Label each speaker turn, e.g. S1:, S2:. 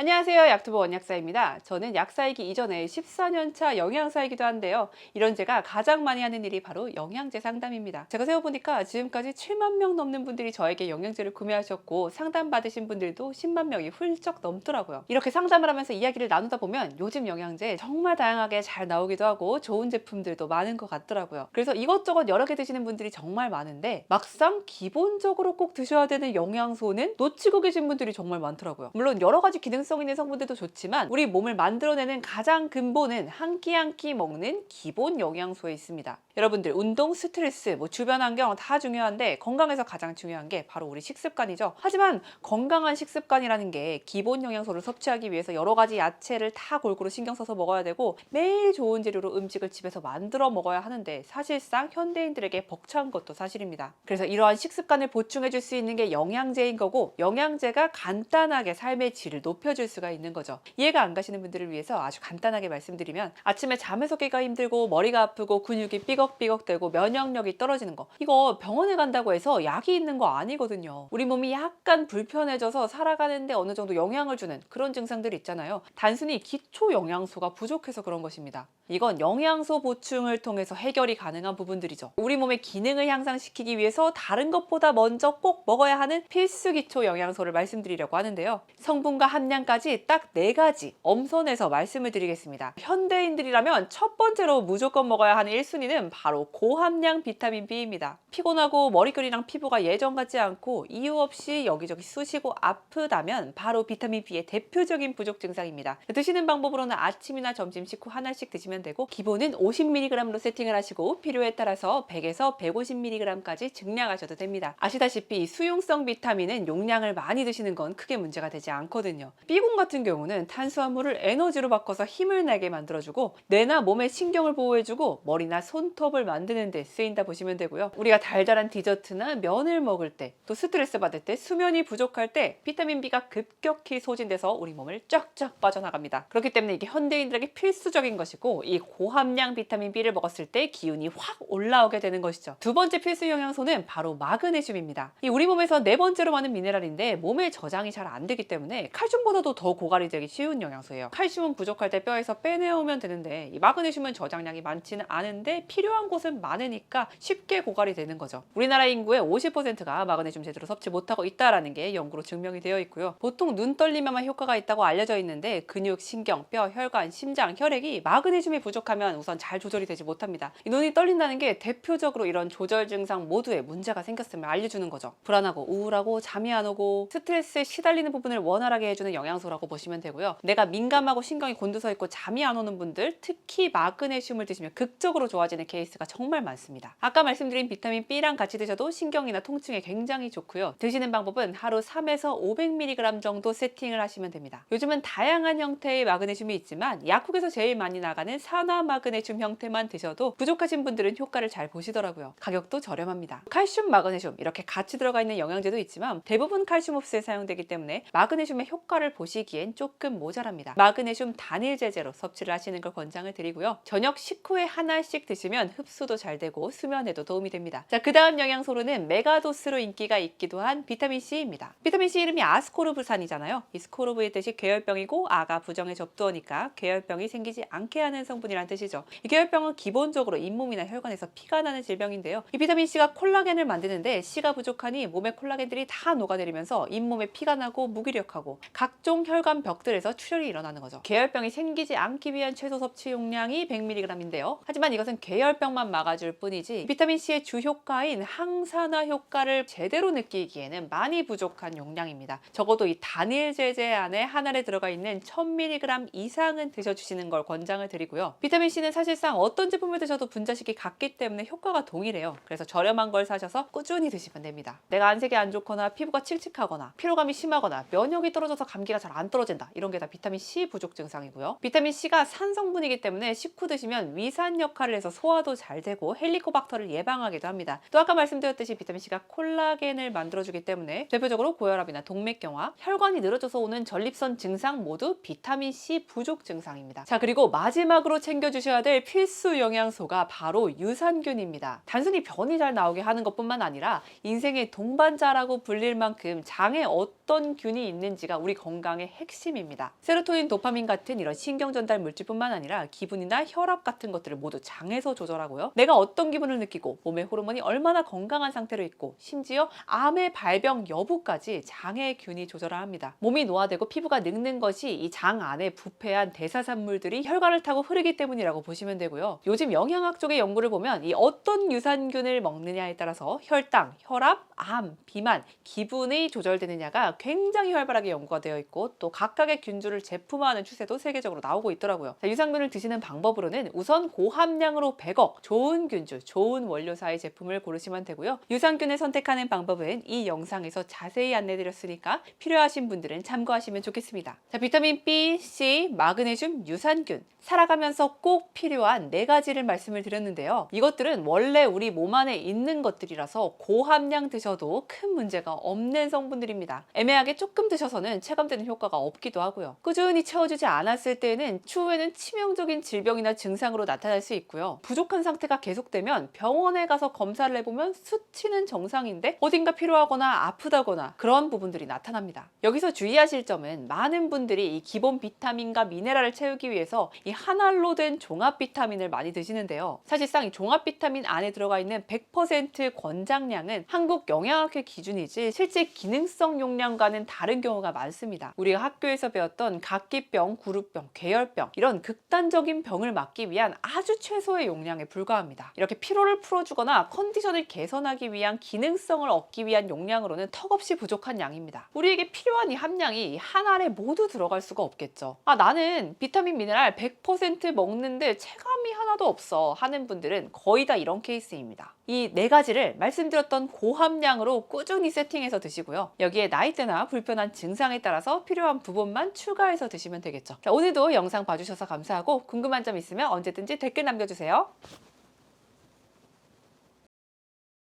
S1: 안녕하세요. 약투버 원약사입니다. 저는 약사이기 이전에 14년차 영양사이기도 한데요. 이런 제가 가장 많이 하는 일이 바로 영양제 상담입니다. 제가 세어보니까 지금까지 7만 명 넘는 분들이 저에게 영양제를 구매하셨고 상담받으신 분들도 10만 명이 훌쩍 넘더라고요. 이렇게 상담을 하면서 이야기를 나누다 보면 요즘 영양제 정말 다양하게 잘 나오기도 하고 좋은 제품들도 많은 것 같더라고요. 그래서 이것저것 여러 개 드시는 분들이 정말 많은데 막상 기본적으로 꼭 드셔야 되는 영양소는 놓치고 계신 분들이 정말 많더라고요. 물론 여러 가지 기능성 있는 성분들도 좋지만 우리 몸을 만들어내는 가장 근본은 한 끼 한 끼 먹는 기본 영양소에 있습니다. 여러분들 운동, 스트레스, 주변 환경 다 중요한데 건강에서 가장 중요한 게 바로 우리 식습관이죠. 하지만 건강한 식습관이라는 게 기본 영양소를 섭취하기 위해서 여러 가지 야채를 다 골고루 신경 써서 먹어야 되고 매일 좋은 재료로 음식을 집에서 만들어 먹어야 하는데 사실상 현대인들에게 벅찬 것도 사실입니다. 그래서 이러한 식습관을 보충해 줄 수 있는 게 영양제인 거고 영양제가 간단하게 삶의 질을 높여줄 수가 있는 거죠. 이해가 안 가시는 분들을 위해서 아주 간단하게 말씀드리면 아침에 잠에서 깨기가 힘들고 머리가 아프고 근육이 삐걱삐걱대고 면역력이 떨어지는 거, 이거 병원에 간다고 해서 약이 있는 거 아니거든요. 우리 몸이 약간 불편해져서 살아가는데 어느 정도 영향을 주는 그런 증상들이 있잖아요. 단순히 기초 영양소가 부족해서 그런 것입니다. 이건 영양소 보충을 통해서 해결이 가능한 부분들이죠. 우리 몸의 기능을 향상시키기 위해서 다른 것보다 먼저 꼭 먹어야 하는 필수 기초 영양소를 말씀드리려고 하는데요. 성분과 함량까지 딱 4가지 엄선해서 말씀을 드리겠습니다. 현대인들이라면 첫 번째로 무조건 먹어야 하는 1순위는 바로 고함량 비타민 B입니다. 피곤하고 머리결이랑 피부가 예전 같지 않고 이유 없이 여기저기 쑤시고 아프다면 바로 비타민 B의 대표적인 부족 증상입니다. 드시는 방법으로는 아침이나 점심 식후 하나씩 드시면 되고 기본은 50mg로 세팅을 하시고 필요에 따라서 100에서 150mg까지 증량하셔도 됩니다. 아시다시피 수용성 비타민은 용량을 많이 드시는 건 크게 문제가 되지 않거든요. B군 같은 경우는 탄수화물을 에너지로 바꿔서 힘을 내게 만들어주고 뇌나 몸의 신경을 보호해주고 머리나 손톱을 만드는 데 쓰인다 보시면 되고요. 우리가 달달한 디저트나 면을 먹을 때, 또 스트레스 받을 때, 수면이 부족할 때 비타민 B가 급격히 소진돼서 우리 몸을 쫙쫙 빠져나갑니다. 그렇기 때문에 이게 현대인들에게 필수적인 것이고 이 고함량 비타민 B를 먹었을 때 기운이 확 올라오게 되는 것이죠. 두 번째 필수 영양소는 바로 마그네슘입니다. 이 우리 몸에서 4번째로 많은 미네랄인데 몸에 저장이 잘 안 되기 때문에 칼슘보다도 더 고갈이 되기 쉬운 영양소예요. 칼슘은 부족할 때 뼈에서 빼내오면 되는데 이 마그네슘은 저장량이 많지는 않은데 필요한 곳은 많으니까 쉽게 고갈이 되는 거죠. 우리나라 인구의 50%가 마그네슘 제대로 섭취 못하고 있다는 게 연구로 증명이 되어 있고요. 보통 눈 떨리면만 효과가 있다고 알려져 있는데 근육, 신경, 뼈, 혈관, 심장, 혈액이 마그네슘이 부족하면 우선 잘 조절이 되지 못합니다. 이 눈이 떨린다는 게 대표적으로 이런 조절 증상 모두에 문제가 생겼음을 알려주는 거죠. 불안하고 우울하고 잠이 안 오고 스트레스에 시달리는 부분을 원활하게 해주는 영양소라고 보시면 되고요. 내가 민감하고 신경이 곤두서 있고 잠이 안 오는 분들, 특히 마그네슘을 드시면 극적으로 좋아지는 케이스가 정말 많습니다. 아까 말씀드린 비타민 B랑 같이 드셔도 신경이나 통증에 굉장히 좋고요. 드시는 방법은 하루 3에서 500mg 정도 세팅을 하시면 됩니다. 요즘은 다양한 형태의 마그네슘이 있지만 약국에서 제일 많이 나가는 산화 마그네슘 형태만 드셔도 부족하신 분들은 효과를 잘 보시더라고요. 가격도 저렴합니다. 칼슘, 마그네슘 이렇게 같이 들어가 있는 영양제도 있지만 대부분 칼슘 흡수에 사용되기 때문에 마그네슘의 효과를 보시기엔 조금 모자랍니다. 마그네슘 단일 제제로 섭취를 하시는 걸 권장을 드리고요. 저녁 식후에 하나씩 드시면 흡수도 잘 되고 수면에도 도움이 됩니다. 자, 그 다음 영양소로는 메가도스로 인기가 있기도 한 비타민 C입니다. 비타민 C 이름이 아스코르브산이잖아요. 이 스코르브의 뜻이 괴혈병이고 아가 부정의 접두어니까 괴혈병이 생기지 않게 하는 성분이란 뜻이죠. 이 괴혈병은 기본적으로 잇몸이나 혈관에서 피가 나는 질병인데요. 이 비타민 C가 콜라겐을 만드는데 C가 부족하니 몸의 콜라겐들이 다 녹아내리면서 잇몸에 피가 나고 무기력하고 각종 혈관 벽들에서 출혈이 일어나는 거죠. 괴혈병이 생기지 않기 위한 최소 섭취 용량이 100mg인데요. 하지만 이것은 괴혈병만 막아줄 뿐이지 비타민 C의 주 효과인 항산화 효과를 제대로 느끼기에는 많이 부족한 용량입니다. 적어도 이 단일 제제 안에 한 알에 들어가 있는 1000mg 이상은 드셔주시는 걸 권장을 드리고요. 비타민 C는 사실상 어떤 제품을 드셔도 분자식이 같기 때문에 효과가 동일해요. 그래서 저렴한 걸 사셔서 꾸준히 드시면 됩니다. 내가 안색이 안 좋거나 피부가 칙칙하거나 피로감이 심하거나 면역이 떨어져서 감기가 잘 안 떨어진다, 이런 게 다 비타민 C 부족 증상이고요. 비타민 C가 산 성분이기 때문에 식후 드시면 위산 역할을 해서 소화도 잘 되고 헬리코박터를 예방하기도 합니다. 또 아까 말씀드렸듯이 비타민 C가 콜라겐을 만들어주기 때문에 대표적으로 고혈압이나 동맥경화, 혈관이 늘어져서 오는 전립선 증상 모두 비타민 C 부족 증상입니다. 자, 그리고 마지막으로 챙겨주셔야 될 필수 영양소가 바로 유산균입니다. 단순히 변이 잘 나오게 하는 것뿐만 아니라 인생의 동반자라고 불릴 만큼 장에 어떤 균이 있는지가 우리 건강 건강의 핵심입니다. 세로토닌, 도파민 같은 이런 신경 전달 물질뿐만 아니라 기분이나 혈압 같은 것들을 모두 장에서 조절하고요. 내가 어떤 기분을 느끼고 몸의 호르몬이 얼마나 건강한 상태로 있고 심지어 암의 발병 여부까지 장의 균이 조절을 합니다. 몸이 노화되고 피부가 늙는 것이 이 장 안에 부패한 대사산물들이 혈관을 타고 흐르기 때문이라고 보시면 되고요. 요즘 영양학 쪽의 연구를 보면 이 어떤 유산균을 먹느냐에 따라서 혈당, 혈압, 암, 비만, 기분이 조절되느냐가 굉장히 활발하게 연구가 되어 있고 또 각각의 균주를 제품화하는 추세도 세계적으로 나오고 있더라고요. 자, 유산균을 드시는 방법으로는 우선 고함량으로 100억 좋은 균주, 좋은 원료사의 제품을 고르시면 되고요. 유산균을 선택하는 방법은 이 영상에서 자세히 안내드렸으니까 필요하신 분들은 참고하시면 좋겠습니다. 자, 비타민 B, C, 마그네슘, 유산균 살아가면서 꼭 필요한 4가지를 말씀을 드렸는데요. 이것들은 원래 우리 몸 안에 있는 것들이라서 고함량 드셔도 큰 문제가 없는 성분들입니다. 애매하게 조금 드셔서는 체감되는 효과가 없기도 하고요. 꾸준히 채워주지 않았을 때는 추후에는 치명적인 질병이나 증상으로 나타날 수 있고요. 부족한 상태가 계속되면 병원에 가서 검사를 해보면 수치는 정상인데 어딘가 필요하거나 아프다거나 그런 부분들이 나타납니다. 여기서 주의하실 점은 많은 분들이 이 기본 비타민과 미네랄을 채우기 위해서 이 한 알로 된 종합 비타민을 많이 드시는데요. 사실상 이 종합 비타민 안에 들어가 있는 100% 권장량은 한국 영양학회 기준이지 실제 기능성 용량과는 다른 경우가 많습니다. 우리가 학교에서 배웠던 각기병, 구루병, 괴열병 이런 극단적인 병을 막기 위한 아주 최소의 용량에 불과합니다. 이렇게 피로를 풀어주거나 컨디션을 개선하기 위한 기능성을 얻기 위한 용량으로는 턱없이 부족한 양입니다. 우리에게 필요한 이 함량이 한 알에 모두 들어갈 수가 없겠죠. 나는 비타민 미네랄 100% 먹는데 체감이 하나도 없어 하는 분들은 거의 다 이런 케이스입니다. 이 4가지를 말씀드렸던 고함량으로 꾸준히 세팅해서 드시고요. 여기에 나이대나 불편한 증상에 따라서 필요한 부분만 추가해서 드시면 되겠죠. 자, 오늘도 영상 봐주셔서 감사하고 궁금한 점 있으면 언제든지 댓글 남겨주세요.